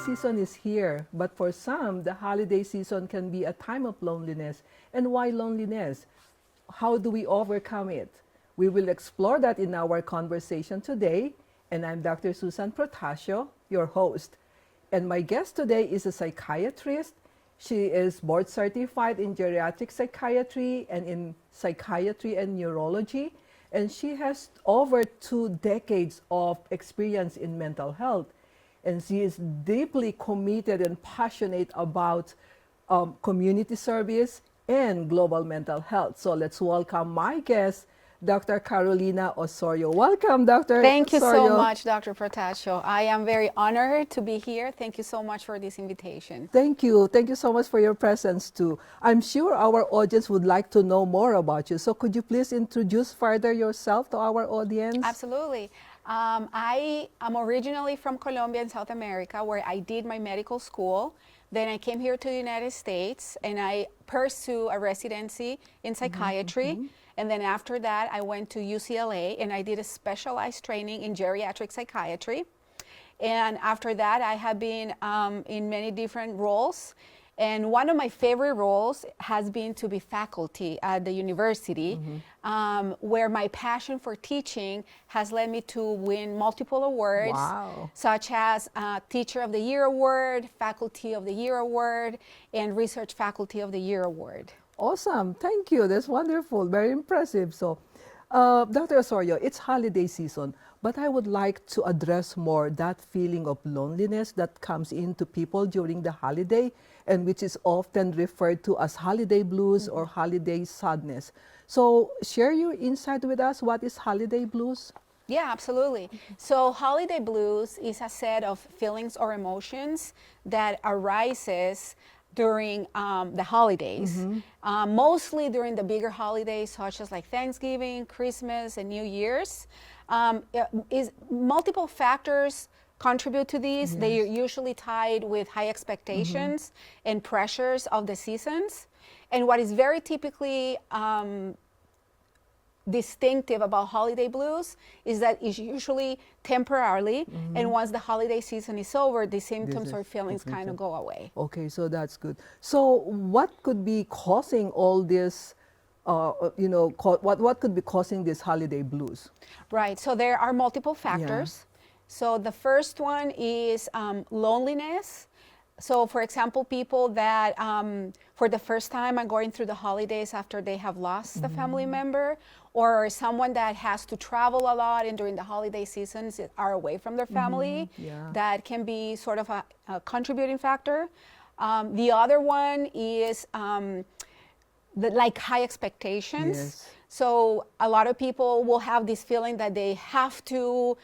season is here, but for some, the holiday season can be a time of loneliness. And why loneliness? How do we overcome it? We will explore that in our conversation today. And I'm Dr. Susan Protasio, your host. And my guest today is a psychiatrist. She is board certified in geriatric psychiatry and in psychiatry and neurology. And she has over 2 decades of experience in mental health. And she is deeply committed and passionate about community service and global mental health. So let's welcome my guest, Dr. Carolina Osorio. Welcome, Dr. Thank you Osorio. so much, Dr. Protasio. I am very honored to be here. Thank you so much for this invitation. Thank you. Thank you so much for your presence, too. I'm sure our audience would like to know more about you. So could you please introduce further yourself to our audience? Absolutely. I am originally from Colombia in South America, where I did my medical school. Then I came here to the United States, and I pursued a residency in psychiatry. Mm-hmm. And then after that, I went to UCLA, and I did a specialized training in geriatric psychiatry. And after that, I have been in many different roles. And one of my favorite roles has been to be faculty at the university, where my passion for teaching has led me to win multiple awards, such as Teacher of the Year Award, Faculty of the Year Award, and Research Faculty of the Year Award. Awesome. Thank you. That's wonderful. Very impressive. So, Dr. Osorio, it's holiday season, but I would like to address more that feeling of loneliness that comes into people during the holiday, and which is often referred to as holiday blues or holiday sadness. So share your insight with us. What is holiday blues? Yeah, absolutely. So holiday blues is a set of feelings or emotions that arises during the holidays, mostly during the bigger holidays such as like Thanksgiving, Christmas, and New Year's. Multiple factors contribute to these. Yes. They are usually tied with high expectations and pressures of the seasons. And what is very typically distinctive about holiday blues is that it's usually temporarily, and once the holiday season is over, the symptoms or feelings kind of go away. Okay, so that's good. So what could be causing all this, what could be causing this holiday blues? Right, so there are multiple factors. Yeah. So the first one is loneliness. So for example, people that for the first time are going through the holidays after they have lost a family member, or someone that has to travel a lot and during the holiday seasons are away from their family, that can be sort of a contributing factor. The other one is like high expectations. Yes. So a lot of people will have this feeling that they have to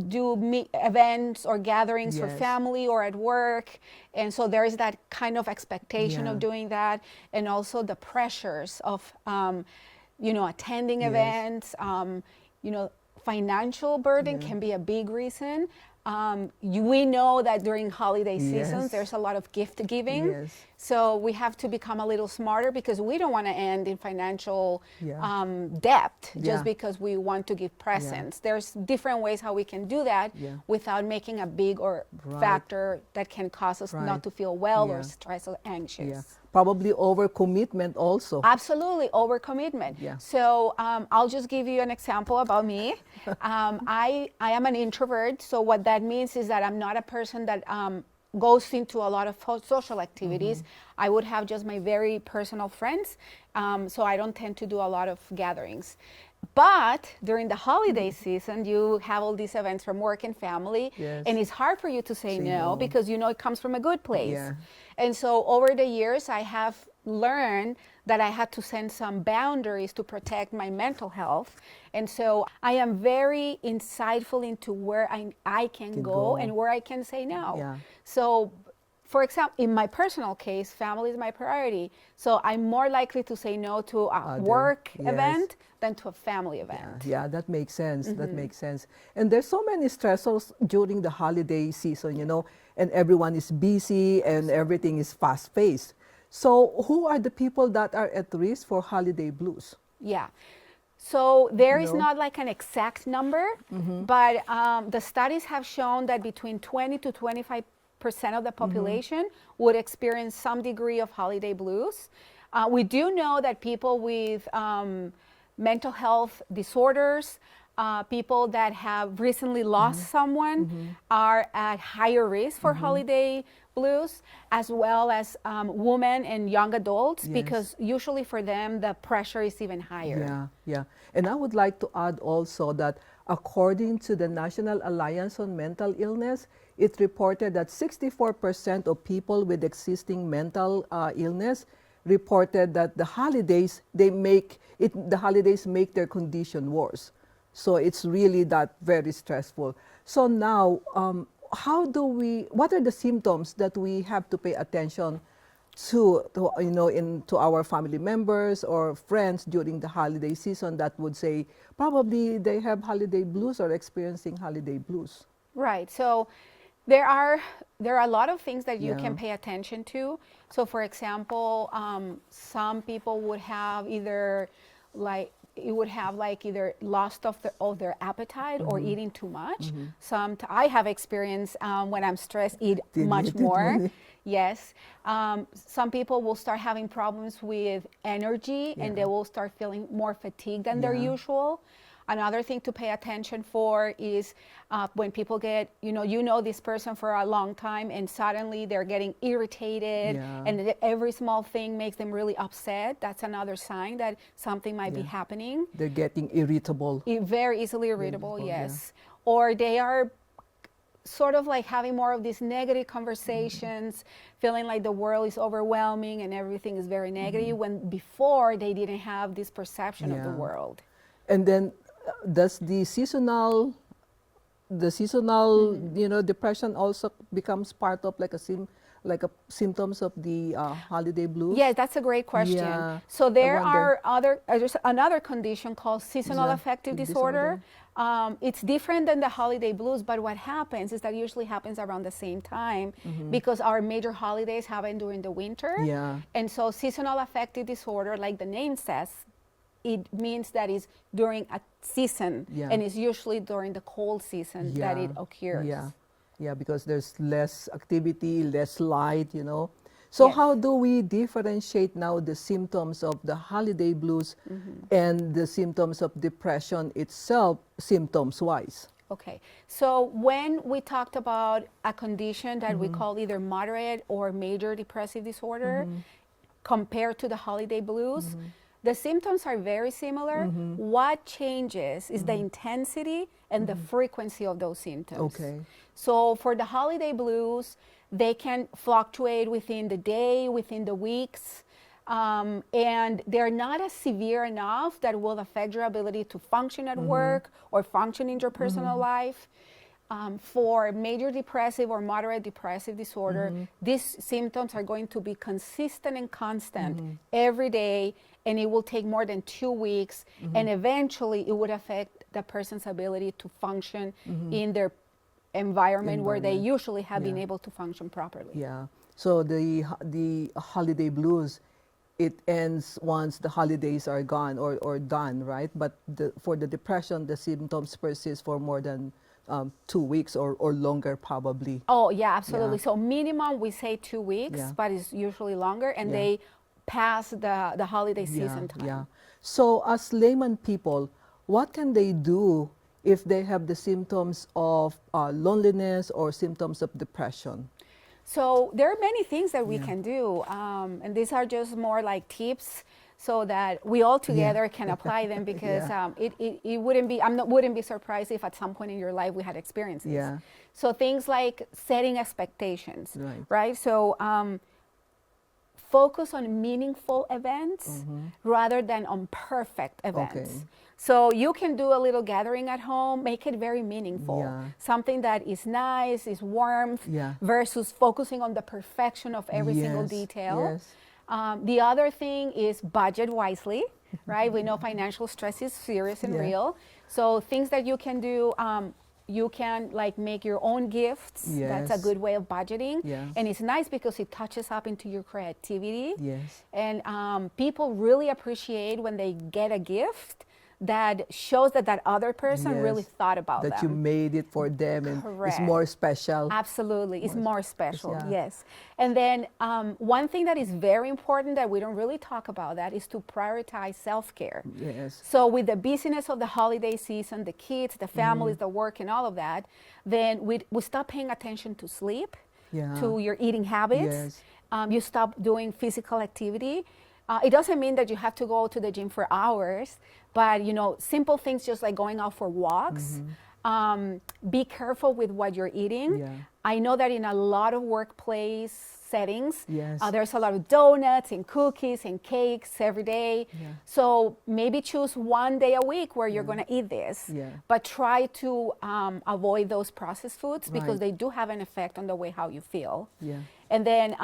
do events or gatherings for family or at work, and so there is that kind of expectation of doing that, and also the pressures of attending events. Financial burden can be a big reason. We know that during holiday seasons there's a lot of gift giving, so we have to become a little smarter because we don't want to end in financial debt just because we want to give presents. There's different ways how we can do that without making a big factor that can cause us not to feel well or stressed or anxious. Probably overcommitment also. Absolutely, overcommitment. So I'll just give you an example about me. I am an introvert, so what that means is that I'm not a person that goes into a lot of social activities. I would have just my very personal friends, so I don't tend to do a lot of gatherings. But during the holiday season, you have all these events from work and family, and it's hard for you to say no because you know it comes from a good place. And so over the years, I have learned that I had to set some boundaries to protect my mental health. And so I am very insightful into where I can go and where I can say no. So for example, in my personal case, family is my priority. So I'm more likely to say no to a work event than to a family event. Yeah, that makes sense. That makes sense. And there's so many stressors during the holiday season, and everyone is busy and everything is fast-paced. So who are the people that are at risk for holiday blues? Yeah. So there is not like an exact number, but the studies have shown that between 20 to 25 of the population would experience some degree of holiday blues. We do know that people with mental health disorders, people that have recently lost someone are at higher risk for holiday blues, as well as women and young adults, because usually for them the pressure is even higher. Yeah, yeah. And I would like to add also that according to the National Alliance on Mental Illness, it reported that 64% of people with existing mental illness reported that the holidays make their condition worse. So it's really that very stressful. So now, what are the symptoms that we have to pay attention to our family members or friends during the holiday season that would say probably they have holiday blues or experiencing holiday blues? Right. So there are a lot of things that you can pay attention to. So for example, some people would have either either loss of their appetite or eating too much. I have experienced when I'm stressed, eat much more. Yes. Some people will start having problems with energy and they will start feeling more fatigued than their usual. Another thing to pay attention for is when people get, this person for a long time and suddenly they're getting irritated and every small thing makes them really upset. That's another sign that something might be happening. They're getting irritable. Very easily irritable, yes. Or they are sort of like having more of these negative conversations, feeling like the world is overwhelming and everything is very negative, when before they didn't have this perception of the world. And then does the seasonal depression also becomes part of like a symptoms of the holiday blues? Yes, that's a great question. Yeah, so there's another condition called seasonal affective disorder. It's different than the holiday blues, but what happens is that usually happens around the same time because our major holidays happen during the winter. Yeah. And so seasonal affective disorder, like the name says, it means that it's during a season, and it's usually during the cold season that it occurs. Yeah, because there's less activity, less light, So how do we differentiate now the symptoms of the holiday blues and the symptoms of depression itself, symptoms-wise? Okay, so when we talked about a condition that we call either moderate or major depressive disorder compared to the holiday blues, the symptoms are very similar. What changes is the intensity and the frequency of those symptoms. Okay. So for the holiday blues, they can fluctuate within the day, within the weeks, and they're not as severe enough that will affect your ability to function at work or function in your personal life. For major depressive or moderate depressive disorder, these symptoms are going to be consistent and constant every day, and it will take more than 2 weeks, and eventually it would affect the person's ability to function in their environment where they usually have been able to function properly. Yeah. So the holiday blues, it ends once the holidays are gone or done, right? But for the depression, the symptoms persist for more than 2 weeks or longer probably. Oh, yeah, absolutely. So minimum, we say 2 weeks, but it's usually longer, and they pass the holiday season time. Yeah. So as layman people, what can they do if they have the symptoms of loneliness or symptoms of depression? So there are many things that we can do, and these are just more like tips so that we all together can apply them, because it wouldn't be surprised if at some point in your life we had experiences. Yeah. So things like setting expectations, right? So focus on meaningful events rather than on perfect events. Okay. So you can do a little gathering at home, make it very meaningful. Something that is nice, is warmth, versus focusing on the perfection of every single detail. The other thing is budget wisely, right? We know financial stress is serious and real. So things that you can do, you can like make your own gifts. That's a good way of budgeting. And it's nice because it touches up into your creativity. And people really appreciate when they get a gift that shows that that other person really Yes. thought about That you them. made it for them and it's Correct. more special. Absolutely, it's more special, yeah. yes. And then one thing that is very important that we don't really talk about that is to prioritize self-care. Yes. So with the busyness of the holiday season, the kids, the families, the work, and all of that, then we stop paying attention to sleep, Yeah. to your eating habits. Yes. You stop doing physical activity. It doesn't mean that you have to go to the gym for hours, but simple things just like going out for walks. Be careful with what you're eating. Yeah. I know that in a lot of workplace settings, Yes. there's a lot of donuts and cookies and cakes every day. Yeah. So maybe choose one day a week where you're going to eat this, Yeah. but try to avoid those processed foods because Right. they do have an effect on the way how you feel. Yeah. And then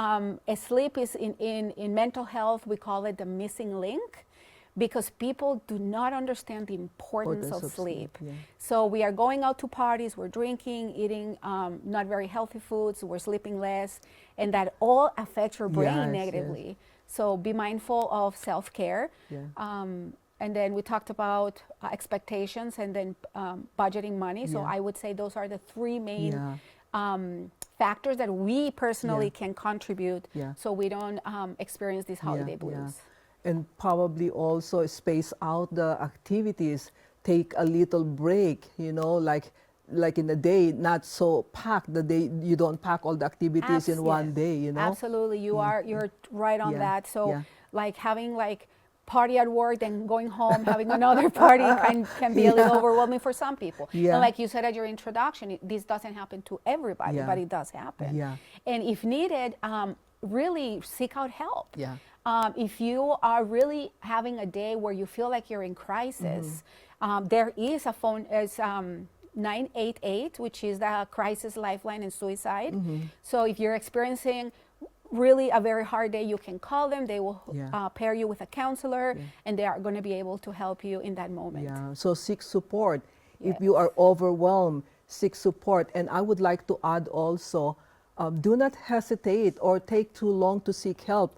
sleep is in mental health, we call it the missing link because people do not understand the importance of sleep. Yeah. So we are going out to parties, we're drinking, eating not very healthy foods, we're sleeping less, and that all affects your brain Yes, negatively. yes. So be mindful of self-care. Yeah. And then we talked about expectations and then budgeting money. So Yeah. I would say those are the three main Yeah. factors that we personally Yeah. can contribute Yeah. so we don't experience these holiday Yeah, blues. And probably also space out the activities. Take a little break, like in the day, not so packed. The day you don't pack all the activities in one Yes. day, Absolutely, you're right on Yeah, that. So yeah. like having like party at work, then going home, having another party can be a little overwhelming for some people. Yeah. And like you said at your introduction, this doesn't happen to everybody, Yeah. but it does happen. Yeah. And if needed, really seek out help. Yeah. If you are really having a day where you feel like you're in crisis, there is a phone, 988, which is the crisis lifeline in suicide. So if you're experiencing really a very hard day, you can call them. They will Yeah. pair you with a counselor, and they are going to be able to help you in that moment. Yeah, so seek support. If Yes. you are overwhelmed, seek support. And I would like to add also, do not hesitate or take too long to seek help,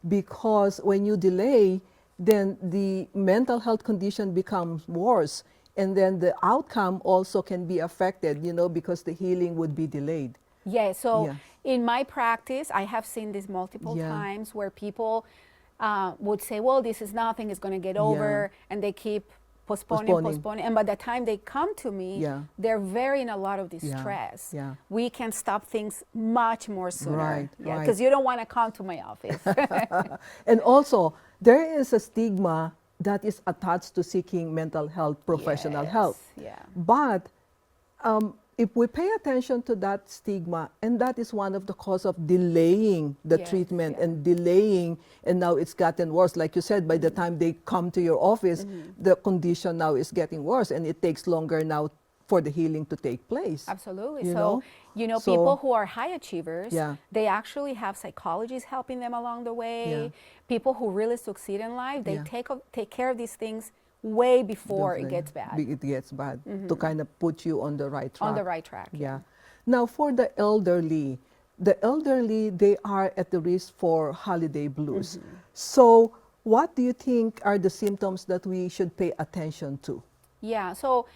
because when you delay, then the mental health condition becomes worse. And then the outcome also can be affected, because the healing would be delayed. Yeah, so Yeah. in my practice, I have seen this multiple Yeah. times where people would say, well, this is nothing, it's going to get over, and they keep postponing. And by the time they come to me, Yeah. they're very in a lot of Yeah. distress. Yeah. We can stop things much more sooner. Right, Yeah, right. because you don't want to come to my office. And also, there is a stigma that is attached to seeking mental health, professional help. Yeah. But if we pay attention to that stigma, and that is one of the cause of delaying the Yes, treatment yeah. and delaying, and now it's gotten worse. Like you said, by the time they come to your office, the condition now is getting worse, and it takes longer now for the healing to take place. Absolutely. You So, know? So- people who are high achievers, Yeah. they actually have psychologists helping them along the way. Yeah. People who really succeed in life, they Yeah. take care of these things way before it gets bad. It gets bad, to kind of put you on the right track. On the right track. Yeah. Now, for the elderly, they are at the risk for holiday blues. So, what do you think are the symptoms that we should pay attention to? Yeah. So,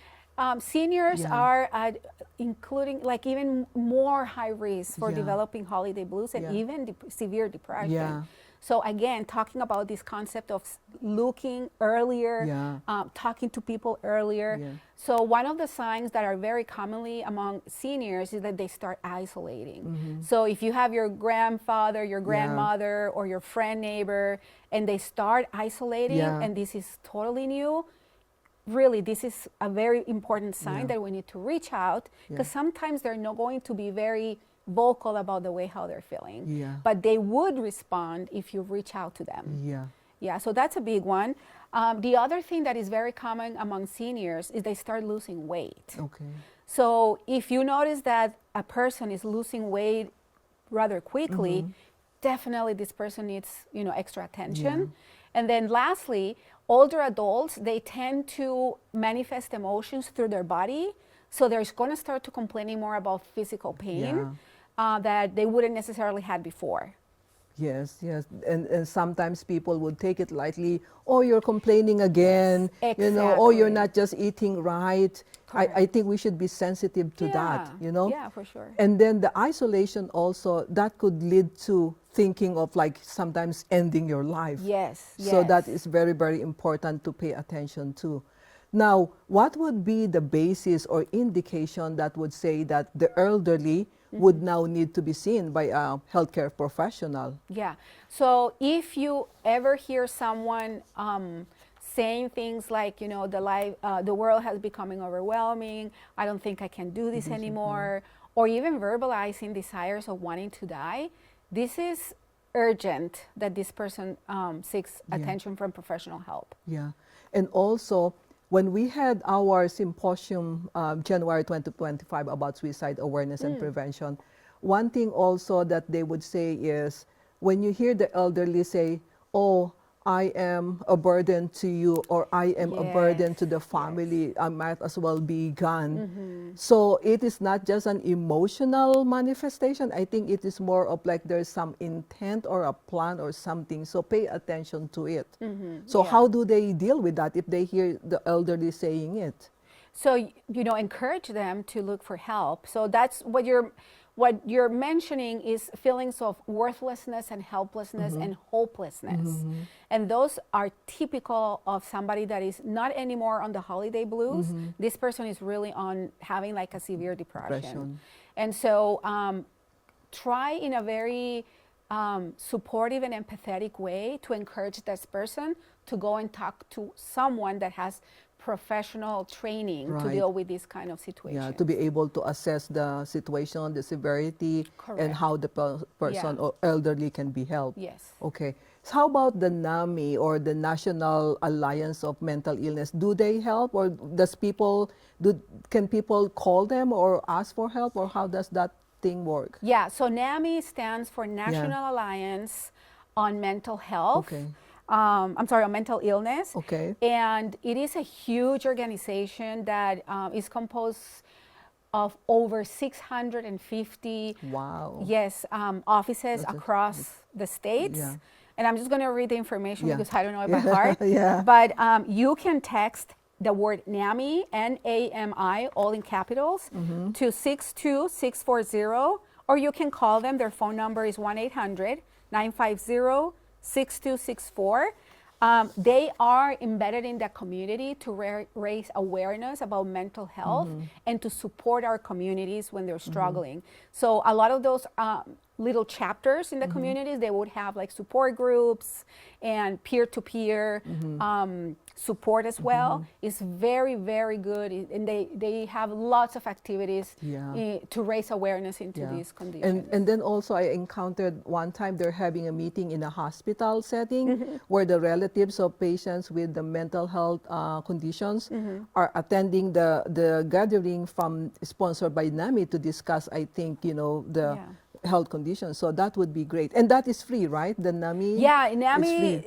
seniors Yeah. are including like even more high risk for Yeah. developing holiday blues and Yeah. even severe depression. Yeah. So again, talking about this concept of looking earlier, Yeah. talking to people earlier. Yeah. So one of the signs that are very commonly among seniors is that they start isolating. So if you have your grandfather, your grandmother, or your friend, neighbor, and they start isolating, Yeah. and this is totally new, really, this is a very important sign Yeah. that we need to reach out, because Yeah. sometimes they're not going to be very vocal about the way how they're feeling, Yeah. but they would respond if you reach out to them. Yeah. Yeah, so that's a big one. The other thing that is very common among seniors is they start losing weight. Okay. So if you notice that a person is losing weight rather quickly, definitely this person needs, extra attention. Yeah. And then lastly, older adults, they tend to manifest emotions through their body. So they're going to start to complaining more about physical pain that they wouldn't necessarily had before. Yes, yes. And sometimes people would take it lightly. Oh, you're complaining again. Yes, You know, oh, you're exactly. not just eating right. I Correct. think we should be sensitive to that, Yeah, you know. yeah, for sure. And then the isolation also, that could lead to thinking of like sometimes ending your life. Yes, So yes. that is very, very important to pay attention to. Now, what would be the basis or indication that would say that the elderly would now need to be seen by a healthcare professional? Yeah. So if you ever hear someone saying things like, you know, the world has becoming overwhelming. I don't think I can do this anymore, or even verbalizing desires of wanting to die, this is urgent that this person seeks attention from professional help. Yeah. And also, when we had our symposium January 2025 about suicide awareness and prevention, one thing also that they would say is when you hear the elderly say, oh, I am a burden to you, or I am a burden Yes, to the yes. family, I might as well be gone. So it is not just an emotional manifestation. I think it is more of like there's some intent or a plan or something. So pay attention to it. So Yeah. how do they deal with that if they hear the elderly saying it? So you know, encourage them to look for help. So that's what you're mentioning is feelings of worthlessness and helplessness and hopelessness. And those are typical of somebody that is not anymore on the holiday blues. This person is really on having like a severe depression. And so try in a very supportive and empathetic way to encourage this person to go and talk to someone that has professional training to deal with this kind of situation. Yeah, to be able to assess the situation, the severity, and how the person or elderly can be helped. Yes. Okay. So how about the NAMI or the National Alliance of Mental Illness? Do they help, or can people call them or ask for help, or how does that thing work? Yeah, so NAMI stands for National Alliance on Mental Health. Okay. I'm sorry, on mental illness. Okay. And it is a huge organization that is composed of over 650 Wow. offices across the states. Yeah. And I'm just going to read the information because I don't know it by Yeah. heart. But you can text the word NAMI, N-A-M-I, all in capitals, to 62640, or you can call them. Their phone number is 1-800-950-6264. They are embedded in the community to raise awareness about mental health and to support our communities when they're struggling. So a lot of those little chapters in the communities, they would have like support groups and peer-to-peer support as well. It's very, very good, and they have lots of activities to raise awareness into these conditions. And then also I encountered one time they're having a meeting in a hospital setting where the relatives of patients with the mental health conditions are attending the gathering sponsored by NAMI to discuss, I think, the health conditions. So that would be great. And that is free, right? The NAMI? Yeah, NAMI,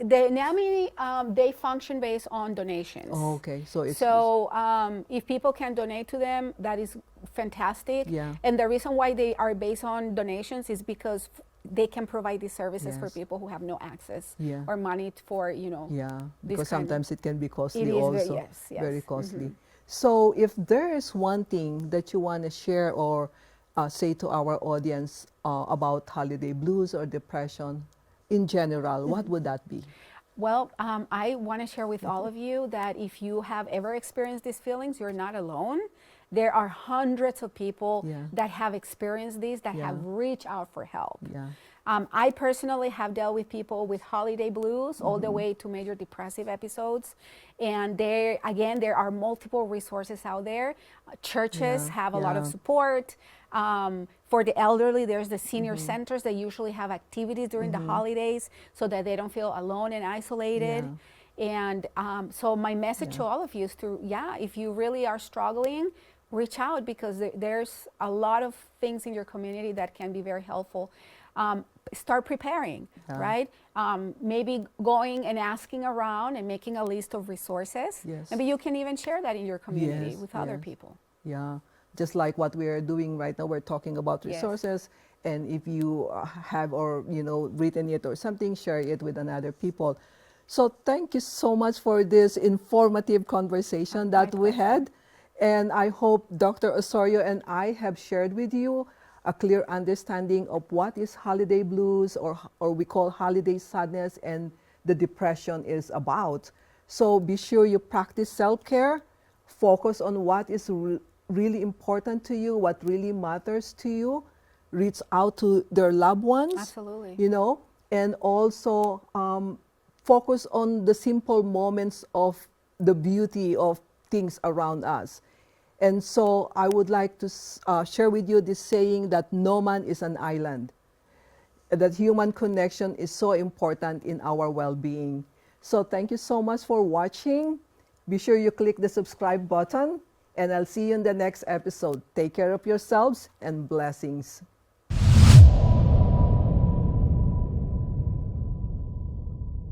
they function based on donations. Oh, okay. So if people can donate to them, that is fantastic. Yeah. And the reason why they are based on donations is because they can provide these services for people who have no access or money for, Yeah, because sometimes it can be costly it is also. Very costly. So if there is one thing that you want to share or say to our audience about holiday blues or depression in general, what would that be? Well, I want to share with all of you that if you have ever experienced these feelings, you're not alone. There are hundreds of people that have experienced this, that have reached out for help. I personally have dealt with people with holiday blues all the way to major depressive episodes. And there are multiple resources out there. Churches have a lot of support. For the elderly, there's the senior centers that usually have activities during the holidays so that they don't feel alone and isolated. And so my message to all of you is if you really are struggling, reach out, because there's a lot of things in your community that can be very helpful. Start preparing, right? Maybe going and asking around and making a list of resources. Maybe you can even share that in your community with other people. Yeah, just like what we are doing right now, we're talking about resources. And if you have or written it or something, share it with another people. So thank you so much for this informative conversation that we had. And I hope Dr. Osorio and I have shared with you a clear understanding of what is holiday blues, or we call holiday sadness, and the depression is about. So be sure you practice self-care, focus on what is really important to you, what really matters to you, reach out to their loved ones. Absolutely. And also focus on the simple moments of the beauty of things around us. And so I would like to share with you this saying that no man is an island, that human connection is so important in our well-being. So thank you so much for watching. Be sure you click the subscribe button, and I'll see you in the next episode. Take care of yourselves, and blessings.